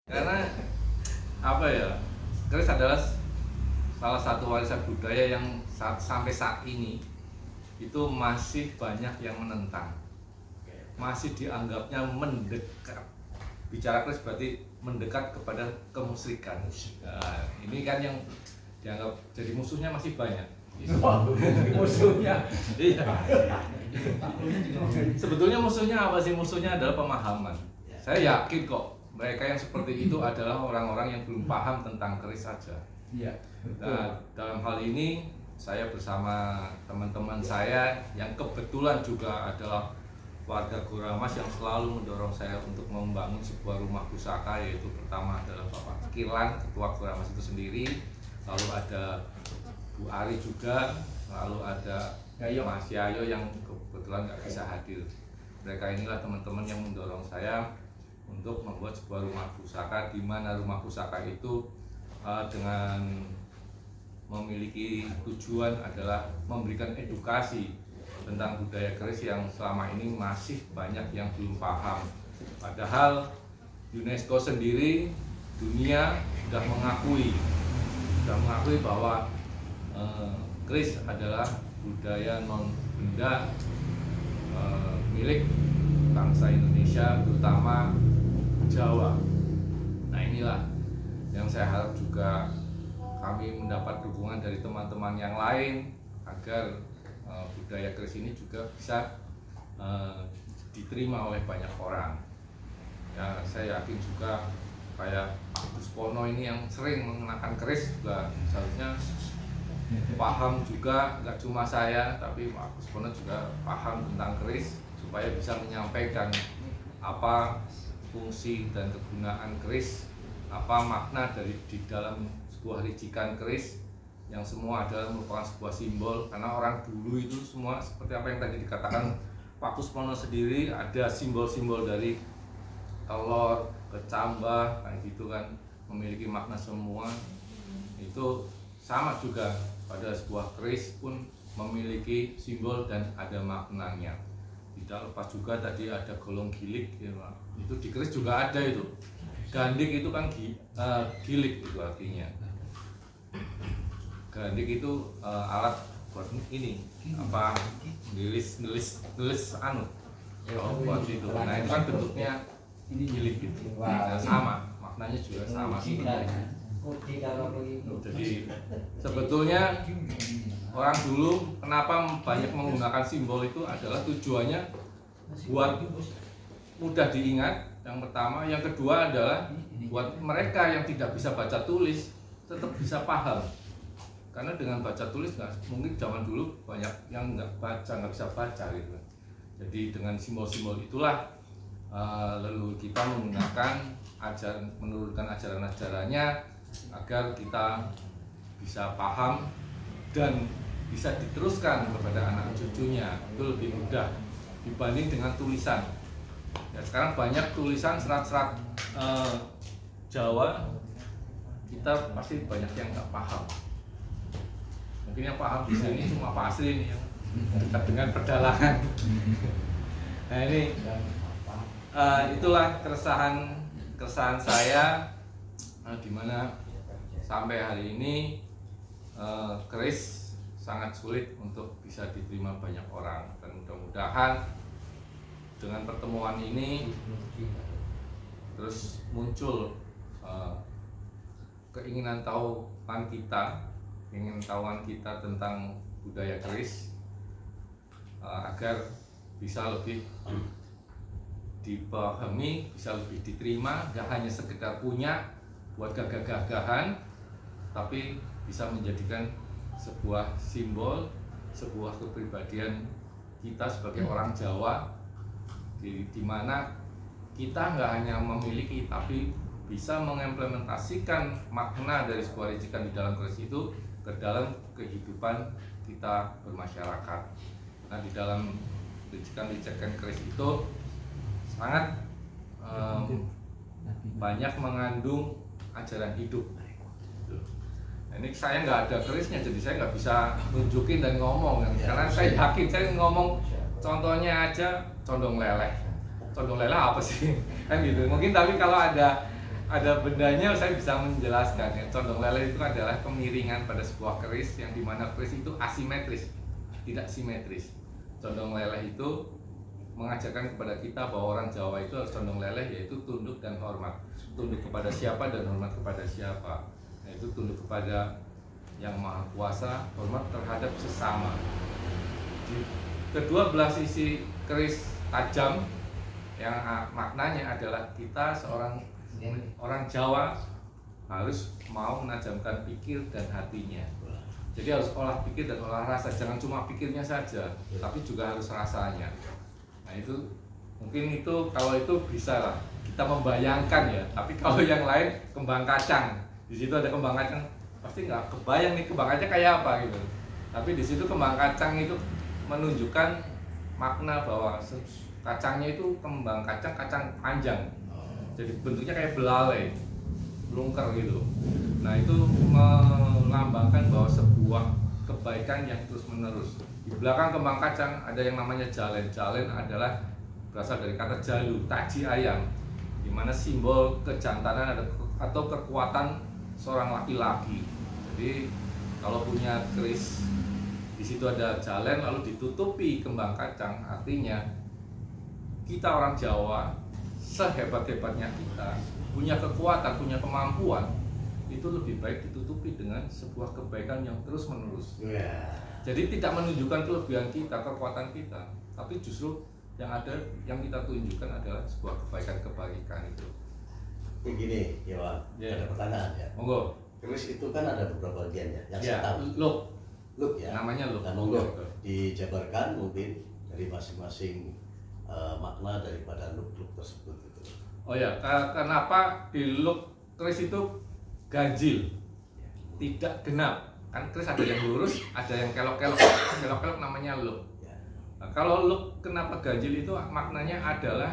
Karena apa ya, keris adalah salah satu warisan budaya yang sampai saat ini itu masih banyak yang menentang, masih dianggapnya mendekat. Bicara keris berarti mendekat kepada kemusyrikan. Nah, ini kan yang dianggap jadi musuhnya masih banyak. Musuhnya. Iya. Sebetulnya musuhnya apa sih? Musuhnya adalah pemahaman. Saya yakin kok mereka yang seperti itu adalah orang-orang yang belum paham tentang keris saja. Iya. Nah, dalam hal ini saya bersama teman-teman saya yang kebetulan juga adalah warga Guramas yang selalu mendorong saya untuk membangun sebuah rumah pusaka, yaitu pertama adalah Bapak Kilan, ketua Guramas itu sendiri, lalu ada Bu Ari juga, lalu ada Mas Yayo yang kebetulan nggak bisa hadir. Mereka inilah teman-teman yang mendorong saya untuk membuat sebuah rumah pusaka, di mana rumah pusaka itu dengan memiliki tujuan adalah memberikan edukasi tentang budaya keris yang selama ini masih banyak yang belum paham. Padahal UNESCO sendiri, dunia sudah mengakui bahwa keris adalah budaya non benda milik bangsa Indonesia, terutama Jawa. Nah, inilah yang saya harap juga kami mendapat dukungan dari teman-teman yang lain agar budaya keris ini juga bisa diterima oleh banyak orang. Ya, saya yakin juga kayak Pak Buspono ini yang sering mengenakan keris juga seharusnya paham juga, nggak cuma saya, tapi Pak Buspono juga paham tentang keris supaya bisa menyampaikan apa fungsi dan kegunaan keris, apa makna di dalam sebuah ricikan keris yang semua adalah merupakan sebuah simbol. Karena orang dulu itu semua seperti apa yang tadi dikatakan Pak Buspono sendiri, ada simbol-simbol dari telur, kecambah, kayak gitu kan, memiliki makna semua. Itu sama juga pada sebuah keris pun memiliki simbol dan ada maknanya. Tidak lepas juga tadi ada golong gilik ya, Pak. Itu di keris juga ada itu. Gandik itu kan gilik itu artinya. Gandik itu alat buat ini apa nulis anu. Buat itu. Nah, itu kan bentuknya gilik gitu. Nah, sama, maknanya juga sama sebenarnya. Jadi sebetulnya orang dulu kenapa banyak menggunakan simbol itu adalah tujuannya buat mudah diingat, yang pertama. Yang kedua adalah buat mereka yang tidak bisa baca tulis tetap bisa paham. Karena dengan baca tulis mungkin zaman dulu banyak yang nggak bisa baca gitu. Jadi dengan simbol-simbol itulah lalu kita menurunkan ajaran-ajarannya agar kita bisa paham dan bisa diteruskan kepada anak cucunya. Itu lebih mudah dibanding dengan tulisan. Ya, sekarang banyak tulisan serat-serat Jawa, kita pasti banyak yang nggak paham. Mungkin yang paham di sini cuma Pak Asri nih yang dekat dengan pedalangan. Nah, ini itulah keresahan saya, di mana sampai hari ini keris sangat sulit untuk bisa diterima banyak orang. Dan mudah-mudahan dengan pertemuan ini terus muncul keinginan tahuan kita tentang budaya keris, agar bisa lebih dipahami, bisa lebih diterima, gak hanya sekedar punya buat gagah-gagahan, tapi bisa menjadikan sebuah simbol, sebuah kepribadian kita sebagai orang Jawa, di mana kita nggak hanya memiliki tapi bisa mengimplementasikan makna dari sebuah ricikan di dalam keris itu ke dalam kehidupan kita bermasyarakat. Nah, di dalam ricikan keris itu sangat banyak mengandung ajaran hidup. Nah, ini saya nggak ada kerisnya, jadi saya nggak bisa nunjukin dan ngomong. Karena saya yakin saya ngomong contohnya aja condong leleh. Condong leleh apa sih? Kan gitu. Mungkin tapi kalau ada ada bendanya saya bisa menjelaskan ya. Condong leleh itu adalah kemiringan pada sebuah keris yang dimana keris itu asimetris, tidak simetris. Condong leleh itu mengajarkan kepada kita bahwa orang Jawa itu harus condong leleh, yaitu tunduk dan hormat. Tunduk kepada siapa dan hormat kepada siapa. Yaitu tunduk kepada yang maha kuasa, hormat terhadap sesama. Di kedua belah sisi keris tajam yang maknanya adalah kita seorang orang Jawa harus mau menajamkan pikir dan hatinya. Jadi harus olah pikir dan olah rasa, jangan cuma pikirnya saja, tapi juga harus rasanya. Nah itu mungkin itu kalau itu bisa lah kita membayangkan ya. Tapi kalau yang lain kembang kacang, di situ ada kembang kacang, pasti nggak kebayang nih kembang kacang kayak apa gitu. Tapi di situ kembang kacang itu menunjukkan makna bahwa kacangnya itu kembang kacang panjang. Jadi bentuknya kayak belalai, melungker gitu. Nah itu melambangkan bahwa sebuah kebaikan yang terus menerus. Di belakang kembang kacang ada yang namanya jalen. Jalen adalah berasal dari kata jalu, taji ayam, dimana simbol kejantanan atau kekuatan seorang laki-laki. Jadi kalau punya keris di situ ada jalen lalu ditutupi kembang kacang, artinya kita orang Jawa sehebat-hebatnya kita punya kekuatan, punya kemampuan, itu lebih baik ditutupi dengan sebuah kebaikan yang terus menerus. Jadi tidak menunjukkan kelebihan kita, kekuatan kita, tapi justru yang ada, yang kita tunjukkan adalah sebuah kebaikan itu. Ini gini, ya Pak, ada pertanyaan ya. Monggo. Keris itu kan ada beberapa bagian ya, yang saya tahu. Look ya. Namanya look. Nah, monggo dijabarkan mungkin dari masing-masing makna daripada look tersebut itu. Oh ya, kenapa di look keris itu ganjil, tidak genap? Kan keris ada yang lurus, ada yang kelok-kelok. Kelok-kelok namanya look. Nah, kalau look kenapa ganjil itu maknanya adalah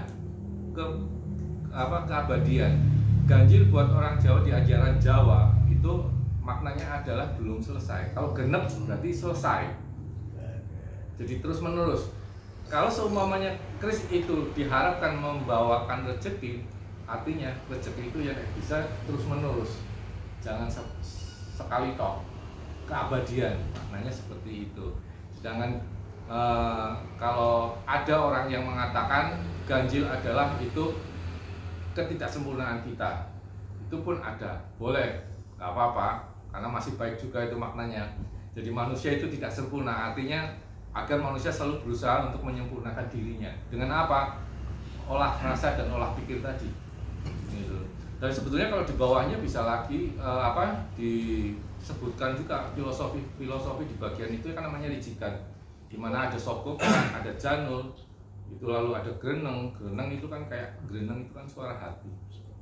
keabadian. Ganjil buat orang Jawa di ajaran Jawa itu maknanya adalah belum selesai. Kalau genep berarti selesai. Jadi terus menerus. Kalau seumpamanya keris itu diharapkan membawakan rezeki, artinya rezeki itu yang bisa terus menerus. Jangan sekali toh. Keabadian maknanya seperti itu. Sedangkan kalau ada orang yang mengatakan ganjil adalah itu ketidaksempurnaan kita, itu pun ada, boleh, nggak apa-apa, karena masih baik juga itu maknanya. Jadi manusia itu tidak sempurna, artinya agar manusia selalu berusaha untuk menyempurnakan dirinya. Dengan apa? Olah rasa dan olah pikir tadi. Gitu. Dan sebetulnya kalau di bawahnya bisa lagi disebutkan juga filosofi di bagian itu kan namanya rijikan, di mana ada sokok, ada janul, itu lalu ada greneng itu kan kayak greneng itu kan suara hati,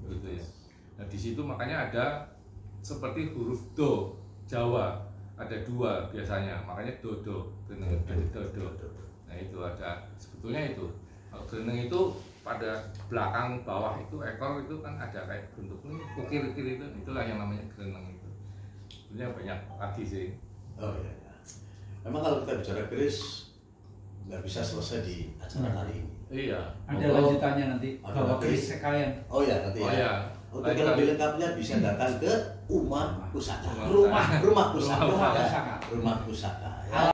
gitu ya. Nah di situ makanya ada seperti huruf do Jawa ada dua biasanya, makanya dodo, greneng ada dodo. Nah itu ada sebetulnya itu. Kalau greneng itu pada belakang bawah itu ekor itu kan ada kayak bentuk ukir-ukir itu, itulah yang namanya greneng itu. Sebenarnya banyak lagi sih. Oh iya. Memang kalau kita bicara keris nggak bisa selesai di acara kali ini. Iya. Ada lanjutannya nanti. Bawa keris sekalian. Oh ya nanti ya. Iya. Untuk yang lebih lengkapnya bisa datang ke Rumah Pusaka. Rumah Pusaka. Pusaka. Rumah Pusaka. Ya.